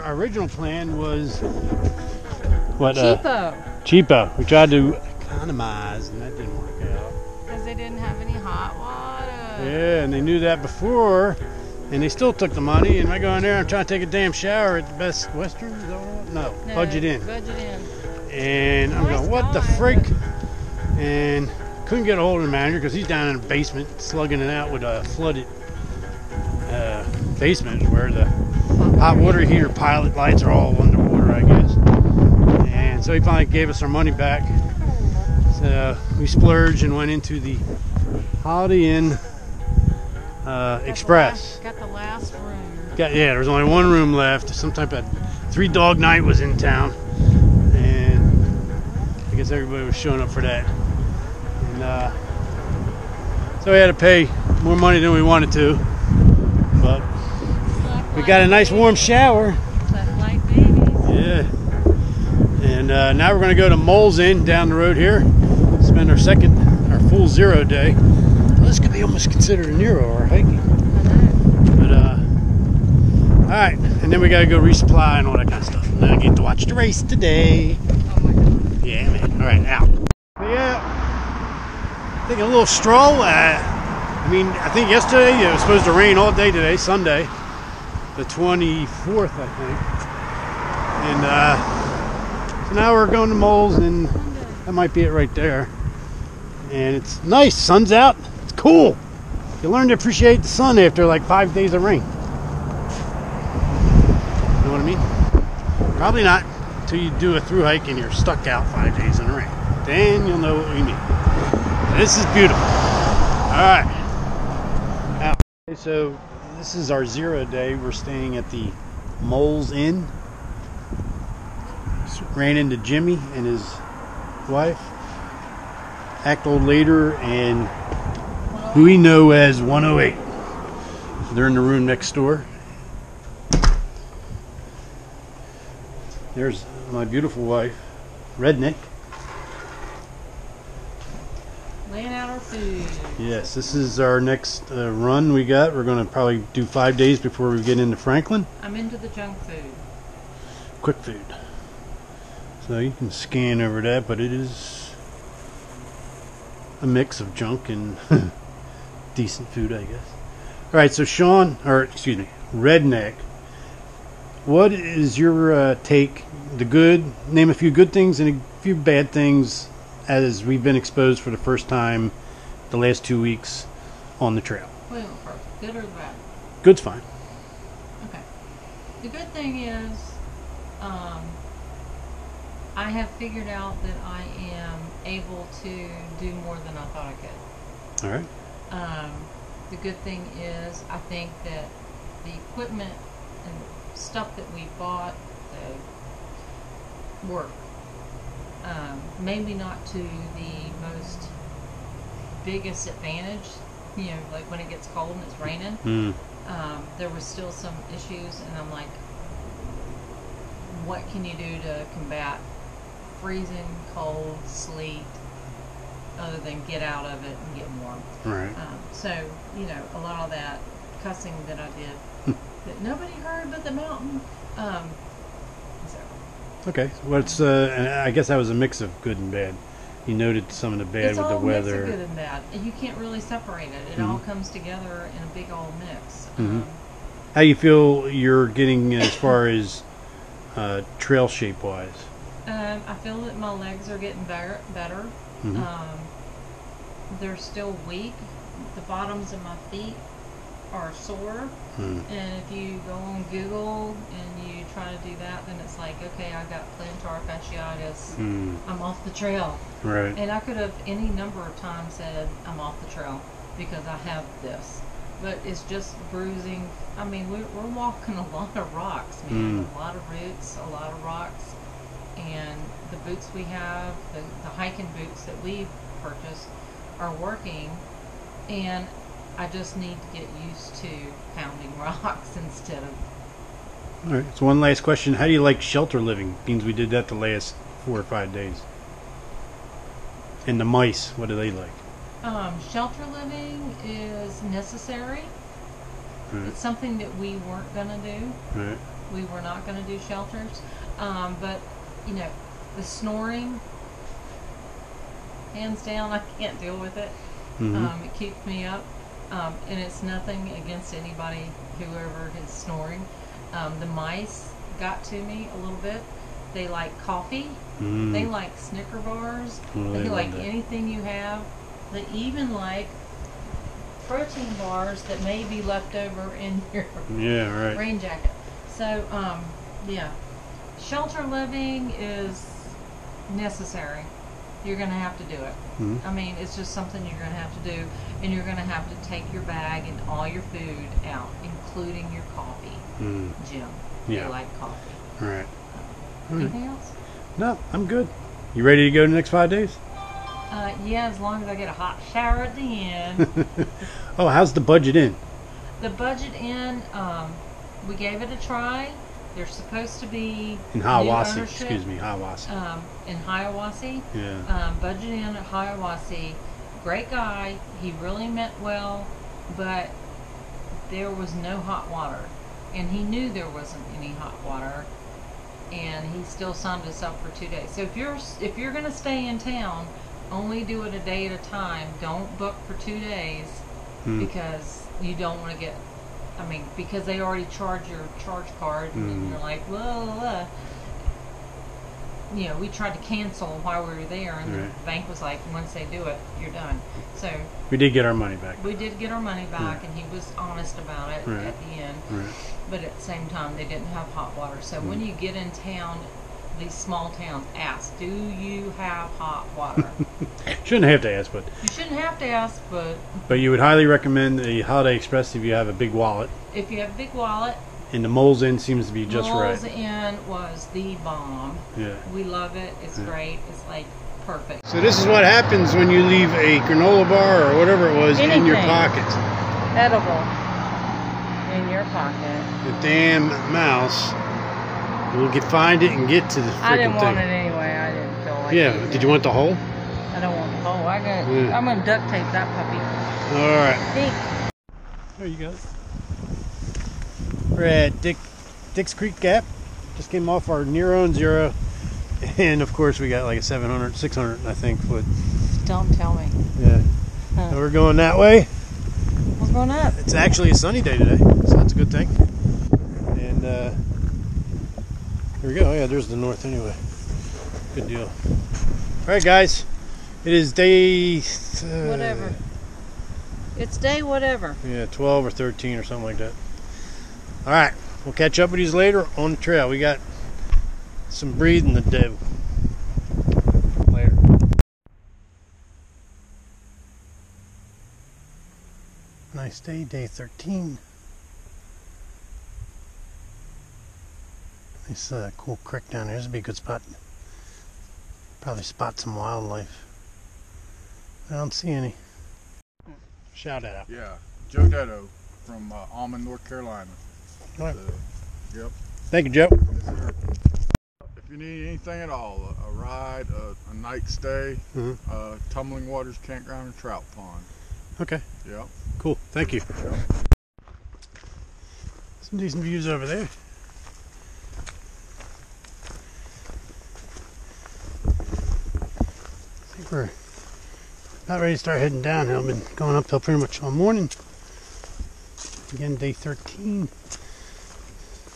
our original plan was what? Cheapo. We tried to economize, and that didn't work out. Because they didn't have any hot water. Yeah, and they knew that before, and they still took the money. And I go in there, I'm trying to take a damn shower at the Best Western. Is that what? No, Budget Inn. Budget Inn. And I'm going, what the frick? And couldn't get a hold of the manager because he's down in the basement slugging it out with a flooded basement where the hot water heater pilot lights are all underwater, I guess. And so he finally gave us our money back. So we splurged and went into the Holiday Inn Express. Got the last room. Yeah, there was only one room left. Some type of 3-dog night was in town, and I guess everybody was showing up for that. And so we had to pay more money than we wanted to, but we got a nice warm shower. Like babies. Yeah. And now we're going to go to Moles Inn down the road here. Spend our full 0 day. Well, this could be almost considered a Nero or hiking. But all right, and then we got to go resupply and all that kind of stuff. And then I get to watch the race today. Oh my God. Yeah, man. All right, out. Yeah. Taking a little stroll. I think yesterday it was supposed to rain all day today, Sunday, the 24th, I think. And so now we're going to Moles, and that might be it right there. And it's nice. Sun's out. It's cool. You learn to appreciate the sun after like 5 days of rain. You know what I mean? Probably not until you do a through hike and you're stuck out 5 days in the rain. Then you'll know what we mean. This is beautiful. All right. Out. Okay, so this is our 0 day. We're staying at the Moles Inn. Ran into Jimmy and his wife, act old later, and who we know as 108. They're in the room next door. There's my beautiful wife, Redneck. Laying out our food. Yes, this is our next run we got. We're going to probably do 5 days before we get into Franklin. I'm into the junk food. Quick food. So you can scan over that, but it is a mix of junk and decent food, I guess. All right, so Redneck, what is your take? Name a few good things and a few bad things as we've been exposed for the first time the last 2 weeks on the trail. Wait, first, good or bad? Good's fine. Okay. The good thing is, I have figured out that I am able to do more than I thought I could. All right. The good thing is, I think that the equipment and stuff that we bought work. Maybe not to the most biggest advantage. You know, like when it gets cold and it's raining. There was still some issues, and I'm like, what can you do to combat freezing, cold, sleet, other than get out of it and get warm? Right. So, you know, a lot of that cussing that I did that nobody heard but the mountain. Okay. What's I guess that was a mix of good and bad. You noted some of the bad with the weather. It's all mix of good and bad. You can't really separate it. It all comes together in a big old mix. How you feel you're getting as far as trail shape wise? I feel that my legs are getting better. They're still weak. The bottoms of my feet are sore. And if you go on Google and you try to do that, then it's like, okay, I got plantar fasciitis. I'm off the trail. Right. And I could have any number of times said I'm off the trail because I have this. But it's just bruising. I mean, we're walking a lot of rocks, man. A lot of roots, a lot of rocks. And the boots we have, the hiking boots that we purchased, are working. And I just need to get used to pounding rocks instead of... All right, so one last question. How do you like shelter living? Means we did that the last 4 or 5 days. And the mice, what do they like? Shelter living is necessary. Right. It's something that we weren't going to do. Right. We were not going to do shelters, but you know, the snoring, hands down, I can't deal with it. It keeps me up, and it's nothing against anybody, whoever is snoring. The mice got to me a little bit. They like coffee. They like Snicker bars. They like anything you have. They even like protein bars that may be left over in your rain jacket. So, yeah, shelter living is necessary. You're going to have to do it. I mean, it's just something you're going to have to do, and you're going to have to take your bag and all your food out, including your coffee. Jim, you like coffee. All right. Anything else? No, I'm good. You ready to go the next 5 days? Yeah, as long as I get a hot shower at the end. Oh, how's the budget in? The budget in, we gave it a try. There's supposed to be in Hiawassee, excuse me, Hiawassee. In Hiawassee. Yeah. Budget in at Hiawassee. Great guy. He really meant well, but there was no hot water, and he knew there wasn't any hot water, and he still signed us up for 2 days. So if you're gonna stay in town, only do it a day at a time. Don't book for 2 days because you don't want to get. I mean, because they already charge your charge card, and you're like, well, you know, we tried to cancel while we were there, and the bank was like, once they do it, you're done. So we did get our money back. We did get our money back, and he was honest about it at the end. But at the same time, they didn't have hot water. So when you get in town, these small towns, ask, do you have hot water? Shouldn't have to ask, but you shouldn't have to ask, but you would highly recommend the Holiday Express if you have a big wallet. If you have a big wallet. And the Mole's Inn seems to be just right. Mole's Inn was the bomb. Yeah. We love it. It's great. It's like perfect. So this is what happens when you leave a granola bar or whatever it was in your pocket. Edible in your pocket. The damn mouse will find it and get to the freaking thing. I didn't want it anyway. I didn't feel like it. Did you want the hole? I don't want the hole. I'm gonna duct tape that puppy. All right. There you go. We're at Dick's Creek Gap. Just came off our Nero and Zero, and of course we got like a 700, 600, I think, foot. Don't tell me. Yeah. So we're going that way. What's going up? It's actually a sunny day today, so that's a good thing. And here we go. Yeah, there's the north anyway. Good deal. All right, guys. It is day... whatever. It's day whatever. Yeah, 12 or 13 or something like that. All right. We'll catch up with you later on the trail. We got some breathing to do. Later. Nice day, day 13. Nice cool creek down there. This would be a good spot. Probably spot some wildlife. I don't see any. Shout out. Yeah, Joe Detto from Almond, North Carolina. All right. Yep. Thank you, Joe. Yes, sir. If you need anything at all, a ride, a night stay, Tumbling Waters Campground and Trout Pond. Okay. Yep. Cool. Thank you. Yep. Some decent views over there. I think we're about ready to start heading downhill. Been going uphill pretty much all morning. Again, day 13.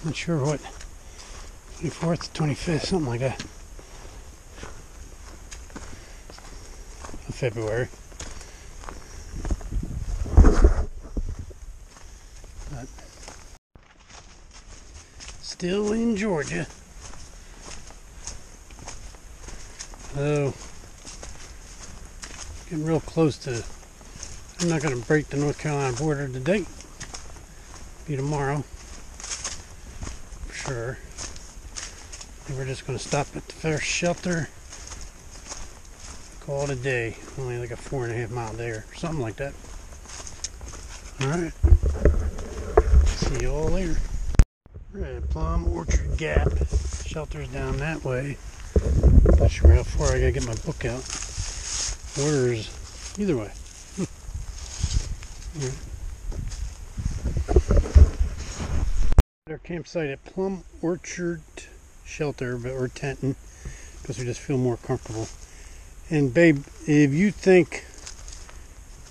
Not sure what. 24th, 25th, something like that. Of February. But still in Georgia. Oh. Getting real close to. I'm not going to break the North Carolina border today. Be tomorrow. For sure. And we're just going to stop at the first shelter. Call it a day. Only like a 4.5 mile day or something like that. Alright. See you all later. We're at Plumorchard Gap. Shelter's down that way. Not sure how far I gotta get my book out. Orders either way. Our campsite at Plumorchard Shelter, but we're tenting because we just feel more comfortable. And babe, if you think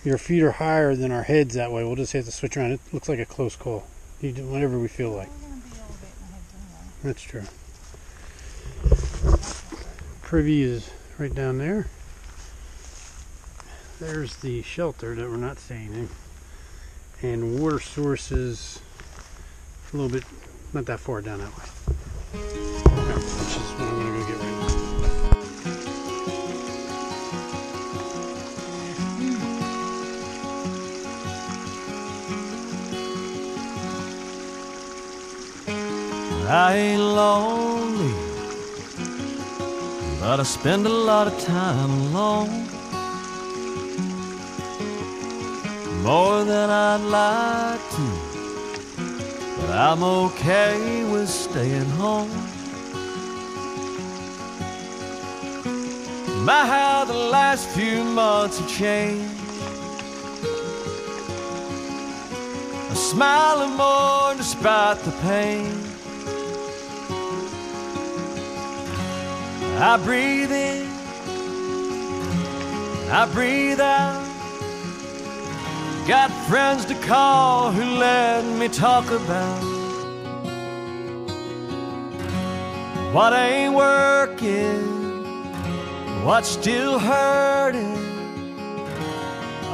your feet are higher than our heads that way, we'll just have to switch around. It looks like a close call. You do whatever we feel like. That's true. Privy is right down there. There's the shelter that we're not staying in. And water sources a little bit, not that far down that way. Okay, which is what I'm going to go get right now. I ain't lonely, but I spend a lot of time alone. More than I'd like to, but I'm okay with staying home. My, how the last few months have changed. I'm smiling more despite the pain. I breathe in, I breathe out. Got friends to call who let me talk about what ain't working, what's still hurting,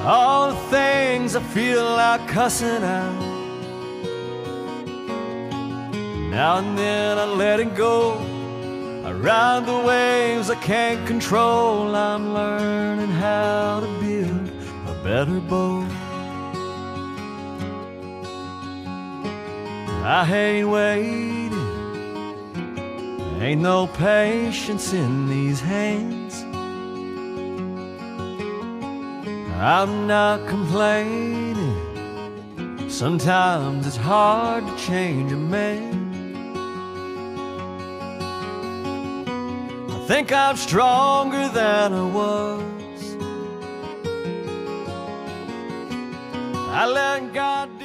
all the things I feel like cussing out. Now and then I let it go. I ride the waves I can't control. I'm learning how to build a better boat. I hate waiting, ain't no patience in these hands. I'm not complaining, sometimes it's hard to change a man. I think I'm stronger than I was. I let God